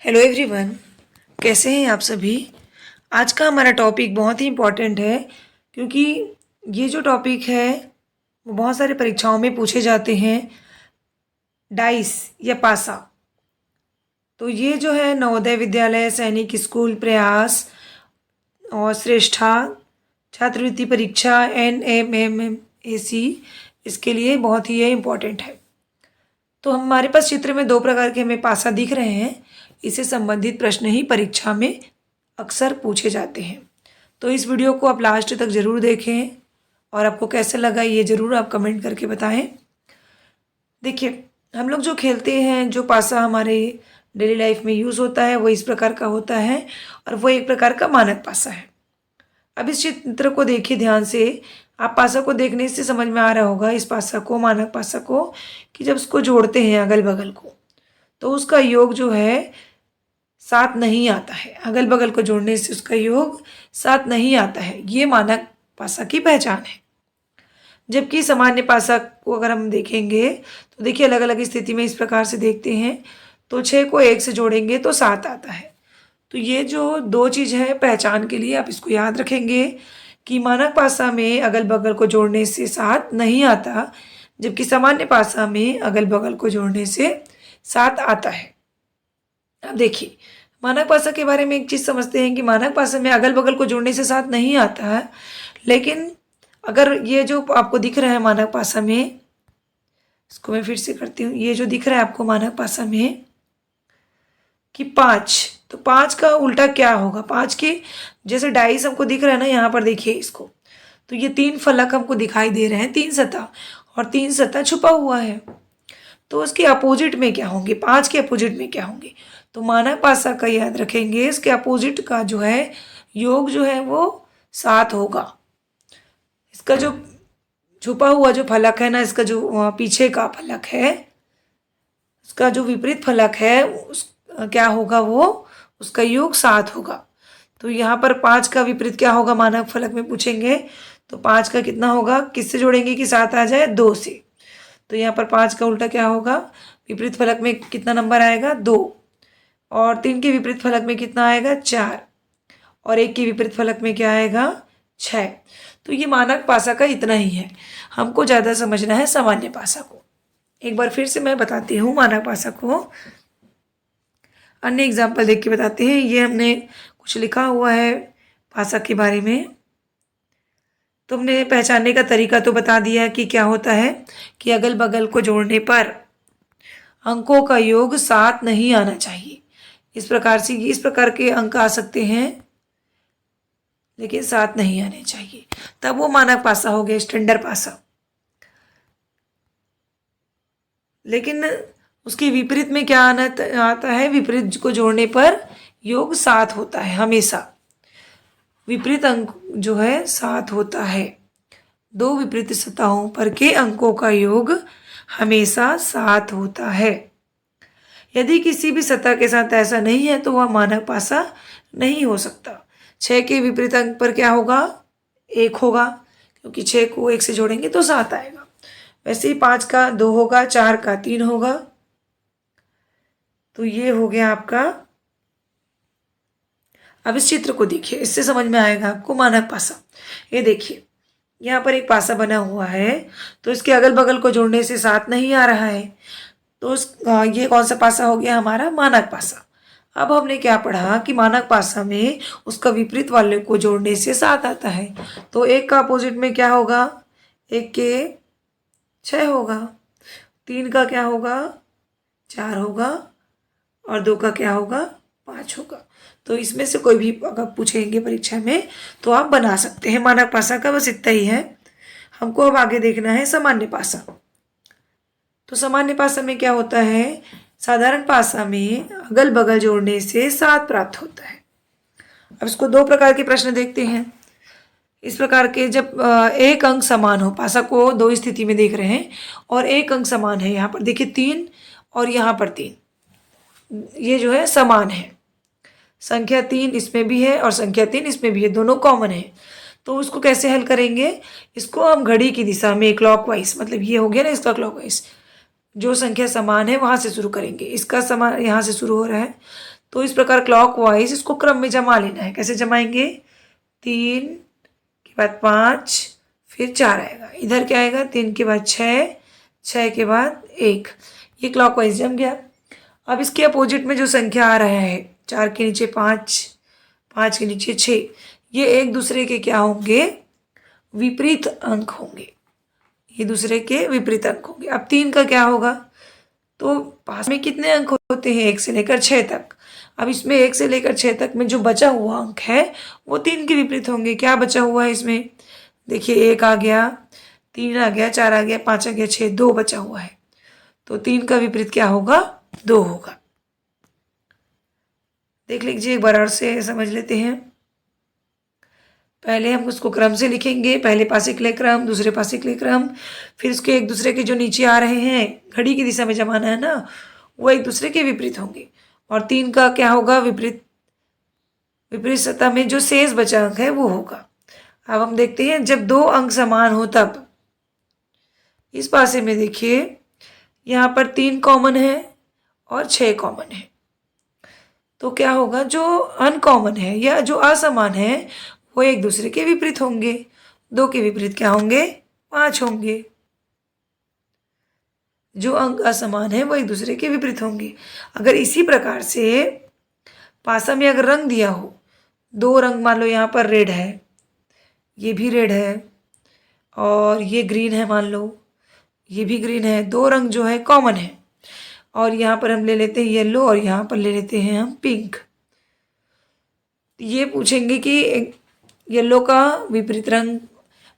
Hello everyone, कैसे हैं आप सभी। आज का हमारा टॉपिक बहुत ही इम्पोर्टेंट है क्योंकि ये जो टॉपिक है वो बहुत सारे परीक्षाओं में पूछे जाते हैं। डाइस या पासा, तो ये जो है नवोदय विद्यालय, सैनिक स्कूल, प्रयास और श्रेष्ठा छात्रवृत्ति परीक्षा NMMAC, इसके लिए बहुत ही ये इम्पोर्टेंट है। तो हमारे पास चित्र में दो प्रकार के हमें पासा दिख रहे हैं। इससे संबंधित प्रश्न ही परीक्षा में अक्सर पूछे जाते हैं। तो इस वीडियो को आप लास्ट तक ज़रूर देखें और आपको कैसे लगा ये ज़रूर आप कमेंट करके बताएं। देखिए, हम लोग जो खेलते हैं, जो पासा हमारे डेली लाइफ में यूज़ होता है वो इस प्रकार का होता है और वो एक प्रकार का मानक पासा है। अब इस चित्र को देखिए ध्यान से। आप पासा को देखने से समझ में आ रहा होगा इस पासा को, मानक पासा को, कि जब उसको जोड़ते हैं अगल बगल को तो उसका योग जो है साथ नहीं आता है। अगल बगल को जोड़ने से उसका योग साथ नहीं आता है। ये मानक पासा की पहचान है। जबकि सामान्य पासा को अगर हम देखेंगे तो देखिए अलग अलग स्थिति में इस प्रकार से देखते हैं। तो 6 को 1 से जोड़ेंगे तो 7 आता है। तो ये जो दो चीज़ है पहचान के लिए आप इसको याद रखेंगे कि मानक पासा में अगल बगल को जोड़ने से 7 नहीं आता, जबकि सामान्य पासा में अगल बगल को जोड़ने से 7 आता है। अब देखिए, मानक पासा के बारे में एक चीज़ समझते हैं कि मानक पासा में अगल बगल को जोड़ने से 7 नहीं आता है। लेकिन अगर ये जो आपको दिख रहा है मानक पासा में, इसको मैं फिर से करती हूँ, ये जो दिख रहा है आपको मानक पासा में कि 5, तो 5 का उल्टा क्या होगा। 5 के जैसे डाइस हमको दिख रहा है ना, यहाँ पर देखिए इसको, तो ये 3 फलक हमको दिखाई दे रहे हैं, 3 सतह, और 3 सतह छुपा हुआ है। तो उसके अपोजिट में क्या होंगे, 5 के अपोजिट में क्या होंगे। तो मानक पासा का याद रखेंगे, इसके अपोजिट का जो है योग जो है वो 7 होगा। इसका जो छुपा हुआ जो फलक है ना, इसका जो पीछे का फलक है, उसका जो विपरीत फलक है उस क्या होगा, वो उसका योग 7 होगा। तो यहाँ पर 5 का विपरीत क्या होगा मानक फलक में पूछेंगे, तो 5 का कितना होगा, किससे जोड़ेंगे कि 7 आ जाए, 2 से। तो यहाँ पर 5 का उल्टा क्या होगा, विपरीत फलक में कितना नंबर आएगा, 2, और 3 के विपरीत फलक में कितना आएगा, 4, और 1 के विपरीत फलक में क्या आएगा, 6। तो ये मानक पासा का इतना ही है। हमको ज़्यादा समझना है सामान्य पासा को। एक बार फिर से मैं बताती हूँ मानक पासा को, अन्य एग्जाम्पल देख के बताते हैं। ये हमने कुछ लिखा हुआ है पासा के बारे में, तो हमने पहचानने का तरीका तो बता दिया कि क्या होता है कि अगल बगल को जोड़ने पर अंकों का योग 7 नहीं आना चाहिए। इस प्रकार से इस प्रकार के अंक आ सकते हैं लेकिन 7 नहीं आने चाहिए, तब वो मानक पासा हो गया, स्टैंडर्ड पासा। लेकिन उसके विपरीत में क्या आना आता है, विपरीत को जोड़ने पर योग 7 होता है हमेशा। विपरीत अंक जो है 7 होता है। दो विपरीत सतहों पर के अंकों का योग हमेशा 7 होता है। यदि किसी भी सतह के साथ ऐसा नहीं है तो वह मानक पासा नहीं हो सकता। 6 के विपरीत अंक पर क्या होगा, 1 होगा, क्योंकि 6 को 1 से जोड़ेंगे तो 7 आएगा। वैसे ही 5 का 2 होगा, 4 का 3 होगा। तो ये हो गया आपका। अब इस चित्र को देखिए, इससे समझ में आएगा आपको मानक पासा। ये देखिए, यहाँ पर एक पासा बना हुआ है, तो इसके अगल बगल को जोड़ने से 7 नहीं आ रहा है। तो ये कौन सा पासा हो गया, हमारा मानक पासा। अब हमने क्या पढ़ा कि मानक पासा में उसका विपरीत वाले को जोड़ने से 7 आता है। तो 1 का अपोजिट में क्या होगा, 1 के 6 होगा, 3 का क्या होगा, 4 होगा, और 2 का क्या होगा, 5 होगा। तो इसमें से कोई भी अगर पूछेंगे परीक्षा में तो आप बना सकते हैं मानक पासा का। बस इतना ही है। हमको अब आगे देखना है सामान्य पासा। तो सामान्य पासा में क्या होता है, साधारण पासा में अगल बगल जोड़ने से 7 प्राप्त होता है। अब इसको दो प्रकार के प्रश्न देखते हैं। इस प्रकार के जब एक अंक समान हो, पासा को दो स्थिति में देख रहे हैं और एक अंक समान है, यहाँ पर देखिए 3 और यहाँ पर 3, ये जो है समान है। संख्या 3 इसमें भी है और संख्या 3 इसमें भी है, दोनों कॉमन है। तो उसको कैसे हल करेंगे, इसको हम घड़ी की दिशा में क्लॉकवाइज, मतलब ये हो गया ना इसका क्लॉकवाइज, जो संख्या समान है वहाँ से शुरू करेंगे। इसका समान यहाँ से शुरू हो रहा है तो इस प्रकार क्लॉकवाइज इसको क्रम में जमा लेना है। कैसे जमाएंगे? 3 के बाद 5, फिर 4 आएगा। इधर क्या आएगा? 3 के बाद 6, 6 के बाद 1। ये क्लॉकवाइज जम गया। अब इसके अपोजिट में जो संख्या आ रहा है, 4 के नीचे 5, 5 के नीचे 6, ये एक दूसरे के क्या होंगे? विपरीत अंक होंगे। ये दूसरे के विपरीत अंक होंगे। अब 3 का क्या होगा? तो पास में कितने अंक होते हैं? 1 से लेकर 6 तक। अब इसमें 1 से लेकर 6 तक में जो बचा हुआ अंक है वो 3 के विपरीत होंगे। क्या बचा हुआ है इसमें? देखिए 1 आ गया, 3 आ गया, 4 आ गया, 5 आ गया, 6, 2 बचा हुआ है। तो 3 का विपरीत क्या होगा? 2 होगा। देख लीजिए एक बार और से समझ लेते हैं। पहले हम उसको क्रम से लिखेंगे। पहले पासे के लिए क्रम, दूसरे पासे के लिए क्रम, फिर उसके एक दूसरे के जो नीचे आ रहे हैं, घड़ी की दिशा में जमाना है ना, वो एक दूसरे के विपरीत होंगे। और 3 का क्या होगा? विपरीत सतह में जो शेष बचा अंक है वो होगा। अब हम देखते हैं जब 2 अंक समान हो तब। इस पासे में देखिए यहाँ पर 3 कॉमन है और 6 कॉमन है। तो क्या होगा? जो अनकॉमन है या जो असमान है वो एक दूसरे के विपरीत होंगे। 2 के विपरीत क्या होंगे? 5 होंगे। जो अंक असमान है वो एक दूसरे के विपरीत होंगे। अगर इसी प्रकार से पासा में अगर रंग दिया हो, 2 रंग मान लो यहाँ पर रेड है, ये भी रेड है और ये ग्रीन है, मान लो ये भी ग्रीन है। 2 रंग जो है कॉमन है और यहाँ पर हम ले लेते हैं येलो और यहाँ पर ले लेते हैं हम पिंक। ये पूछेंगे कि येलो का विपरीत रंग,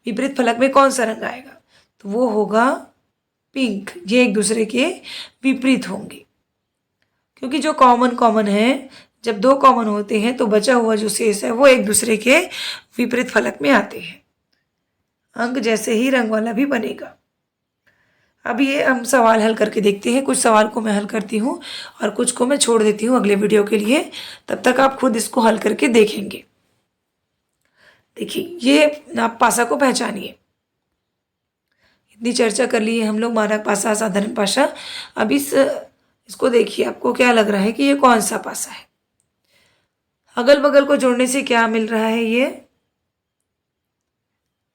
विपरीत फलक में कौन सा रंग आएगा? तो वो होगा पिंक। ये एक दूसरे के विपरीत होंगे क्योंकि जो कॉमन है, जब 2 कॉमन होते हैं तो बचा हुआ जो शेष है वो एक दूसरे के विपरीत फलक में आते हैं। अंक जैसे ही रंग वाला भी बनेगा। अब ये हम सवाल हल करके देखते हैं। कुछ सवाल को मैं हल करती हूँ और कुछ को मैं छोड़ देती हूँ अगले वीडियो के लिए। तब तक आप खुद इसको हल करके देखेंगे। देखिए ये आप पासा को पहचानिए। इतनी चर्चा कर ली है हम लोग, मानक पासा, साधारण पासा। अब इसको देखिए, आपको क्या लग रहा है कि ये कौन सा पासा है? अगल बगल को जोड़ने से क्या मिल रहा है? ये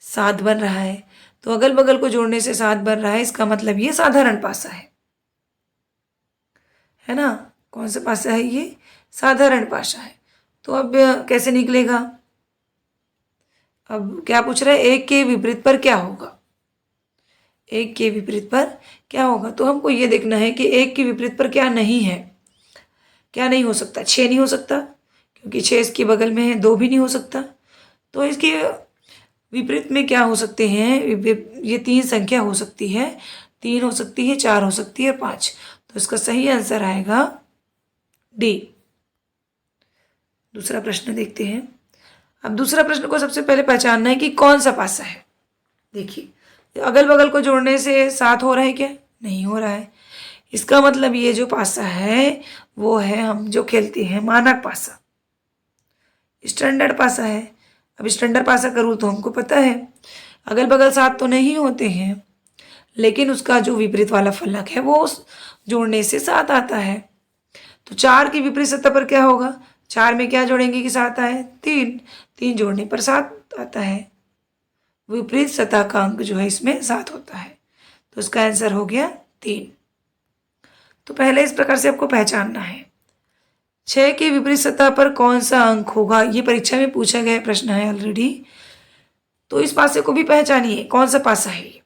7 बन रहा है। तो अगल बगल को जोड़ने से 7 बन रहा है, इसका मतलब ये साधारण पासा है ना? कौन सा पासा है? ये साधारण पासा है। तो अब कैसे निकलेगा? अब क्या पूछ रहा है? 1 के विपरीत पर क्या होगा? 1 के विपरीत पर क्या होगा? तो हमको ये देखना है कि 1 के विपरीत पर क्या नहीं है। क्या नहीं हो सकता? 6 नहीं हो सकता क्योंकि 6 इसके बगल में है। 2 भी नहीं हो सकता। तो इसके विपरीत में क्या हो सकते हैं? ये 3 संख्या हो सकती है। 3 हो सकती है, 4 हो सकती है, 5। तो इसका सही आंसर आएगा डी। दूसरा प्रश्न देखते हैं। अब दूसरा प्रश्न को सबसे पहले पहचानना है कि कौन सा पासा है। देखिए अगल बगल को जोड़ने से 7 हो रहा है क्या? नहीं हो रहा है। इसका मतलब ये जो पासा है वो है, हम जो खेलते हैं, मानक पासा, स्टैंडर्ड पासा है। अब स्टैंडर्ड पासा करूँ तो हमको पता है अगल बगल 7 तो नहीं होते हैं, लेकिन उसका जो विपरीत वाला फलक है वो जोड़ने से 7 आता है। तो 4 की विपरीत सतह पर क्या होगा? 4 में क्या जोड़ेंगे कि 7 आए? 3। 3 जोड़ने पर 7 आता है। विपरीत सतह का अंक जो है इसमें 7 होता है। तो इसका आंसर हो गया 3। तो पहले इस प्रकार से आपको पहचानना है। 6 की विपरीत सतह पर कौन सा अंक होगा? ये परीक्षा में पूछा गया प्रश्न है ऑलरेडी। तो इस पासे को भी पहचानिए, कौन सा पासा है ये।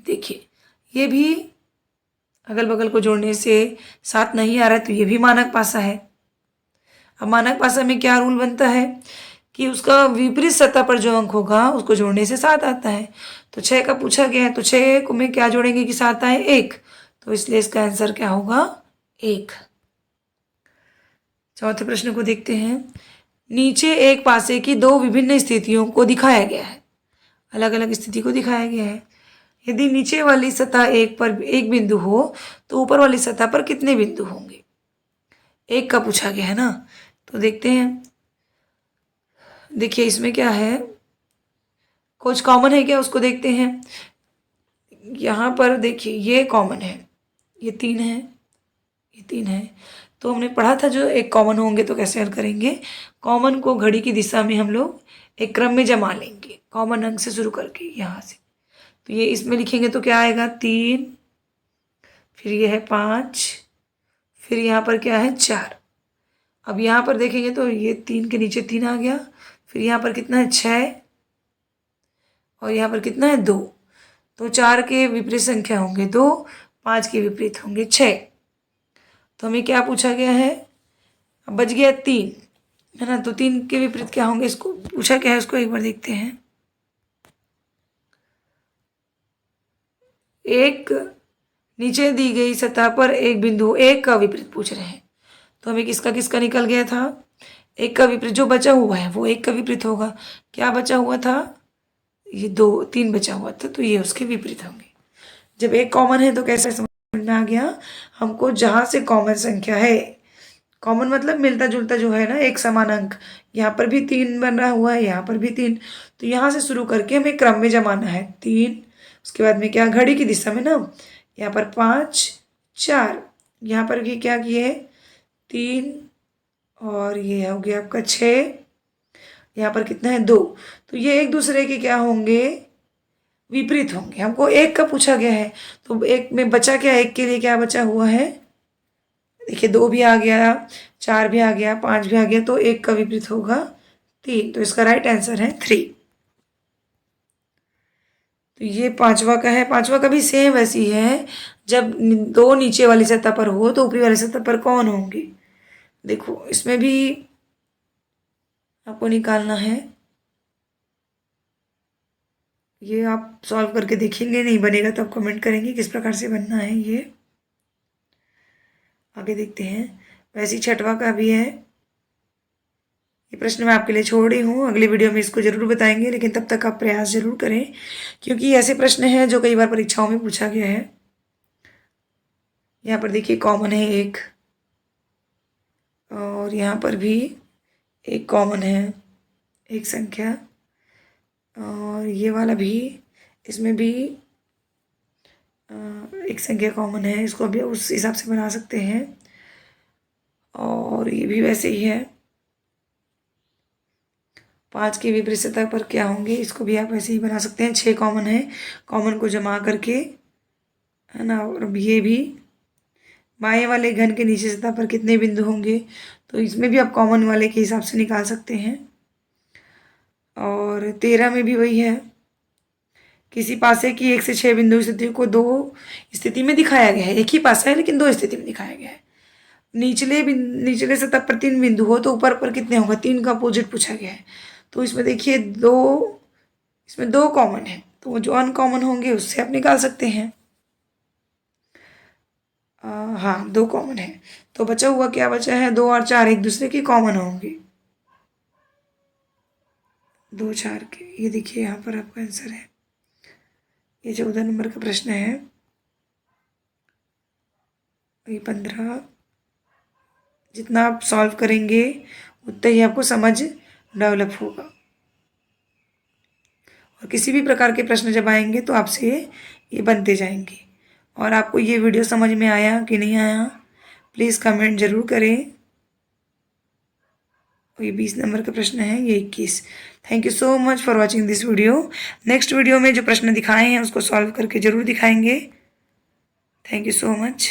देखिए ये भी अगल बगल को जोड़ने से 7 नहीं आ रहा है, तो ये भी मानक पासा है। अब मानक पासा में क्या रूल बनता है कि उसका विपरीत सतह पर जो अंक होगा उसको जोड़ने से 7 आता है। तो 6 का पूछा गया है, तो 6 को में क्या जोड़ेंगे कि 7 आए? 1। तो इसलिए इसका आंसर क्या होगा? 1। चौथे प्रश्न को देखते हैं। नीचे एक पासे की 2 विभिन्न स्थितियों को दिखाया गया है। अलग अलग स्थिति को दिखाया गया है। यदि नीचे वाली सतह एक पर एक बिंदु हो तो ऊपर वाली सतह पर कितने बिंदु होंगे? 1 का पूछा गया है ना। तो देखते हैं। देखिए इसमें क्या है, कुछ कॉमन है क्या, उसको देखते हैं। यहाँ पर देखिए ये कॉमन है, ये 3 है, ये 3 है। तो हमने पढ़ा था जो एक कॉमन होंगे तो कैसे हल करेंगे। कॉमन को घड़ी की दिशा में हम लोग एक क्रम में जमा लेंगे, कॉमन अंक से शुरू करके यहाँ से। तो ये इसमें लिखेंगे तो क्या आएगा 3, फिर ये है 5, फिर यहाँ पर क्या है 4। अब यहाँ पर देखेंगे तो ये 3 के नीचे 3 आ गया, फिर यहाँ पर कितना है 6, और यहाँ पर कितना है 2। तो 4 के विपरीत संख्या होंगे 2, 5 के विपरीत होंगे 6। तो हमें क्या पूछा गया है, अब बच गया 3, है ना। तो 3 के विपरीत क्या होंगे, इसको पूछा क्या है, उसको एक बार देखते हैं। एक नीचे दी गई सतह पर एक बिंदु 1 का विपरीत पूछ रहे हैं। तो हमें किसका किसका निकल गया था, 1 का विपरीत जो बचा हुआ है वो 1 का विपरीत होगा। क्या बचा हुआ था, ये 2 3 बचा हुआ था, तो ये उसके विपरीत होंगे। जब एक कॉमन है तो कैसे समझ में आ गया हमको, जहाँ से कॉमन संख्या है, कॉमन मतलब मिलता जुलता जो है ना, एक समान अंक, यहाँ पर भी 3 बन रहा हुआ है, यहाँ पर भी 3, तो यहाँ से शुरू करके हमें क्रम में जमाना है 3। उसके बाद में क्या, घड़ी की दिशा में ना, यहाँ पर 5 4, यहाँ पर भी क्या किए 3, और ये हो गया आपका 6, यहाँ पर कितना है 2। तो ये एक दूसरे के क्या होंगे, विपरीत होंगे। हमको 1 का पूछा गया है, तो 1 में बचा क्या, 1 के लिए क्या बचा हुआ है, देखिए 2 भी आ गया, 4 भी आ गया, 5 भी आ गया, तो 1 का विपरीत होगा 3। तो इसका राइट आंसर है 3। तो ये पांचवा का है। पांचवा का भी सेम वैसी है, जब 2 नीचे वाली सतह पर हो तो ऊपरी वाली सतह पर कौन होंगे। देखो इसमें भी आपको निकालना है, ये आप सॉल्व करके देखेंगे, नहीं बनेगा तो आप कमेंट करेंगे किस प्रकार से बनना है। ये आगे देखते हैं। वैसे ही छठवा का भी है। ये प्रश्न मैं आपके लिए छोड़ रही हूँ, अगली वीडियो में इसको जरूर बताएंगे, लेकिन तब तक आप प्रयास जरूर करें, क्योंकि ऐसे प्रश्न हैं जो कई बार परीक्षाओं में पूछा गया है। यहाँ पर देखिए कॉमन है 1, और यहाँ पर भी एक कॉमन है, एक संख्या, और ये वाला भी, इसमें भी एक संख्या कॉमन है, इसको भी उस हिसाब से बना सकते हैं। और ये भी वैसे ही है, 5 के विपरीत सतह पर क्या होंगे, इसको भी आप ऐसे ही बना सकते हैं। 6 कॉमन है, कॉमन को जमा करके, है ना। और अब ये भी बाएं वाले घन के नीचे सतह पर कितने बिंदु होंगे, तो इसमें भी आप कॉमन वाले के हिसाब से निकाल सकते हैं। और 13 में भी वही है, किसी पासे की 1 से 6 बिंदु स्थिति को 2 स्थिति में दिखाया गया है। एक ही पासा है लेकिन 2 स्थिति में दिखाया गया है। निचले सतह पर 3 बिंदु हो तो ऊपर पर कितने होगा, 3 का अपोजिट पूछा गया है। तो इसमें देखिए इसमें 2 कॉमन है, तो जो अनकॉमन होंगे उससे आप निकाल सकते हैं। हाँ 2 कॉमन है, तो बचा हुआ क्या बचा है, 2 और 4 एक दूसरे की कॉमन होंगे, 2 4 के। ये देखिए यहाँ पर आपका आंसर है। ये 14 नंबर का प्रश्न है। ये 15, जितना आप सॉल्व करेंगे उतना ही आपको समझ डेवलप होगा। और किसी भी प्रकार के प्रश्न जब आएंगे तो आपसे ये बनते जाएंगे। और आपको ये वीडियो समझ में आया कि नहीं आया, प्लीज़ कमेंट ज़रूर करें। ये 20 नंबर का प्रश्न है, ये 21। Thank you so much for watching this video. Next video में जो प्रश्न दिखाए हैं उसको सॉल्व करके ज़रूर दिखाएंगे। Thank you so much.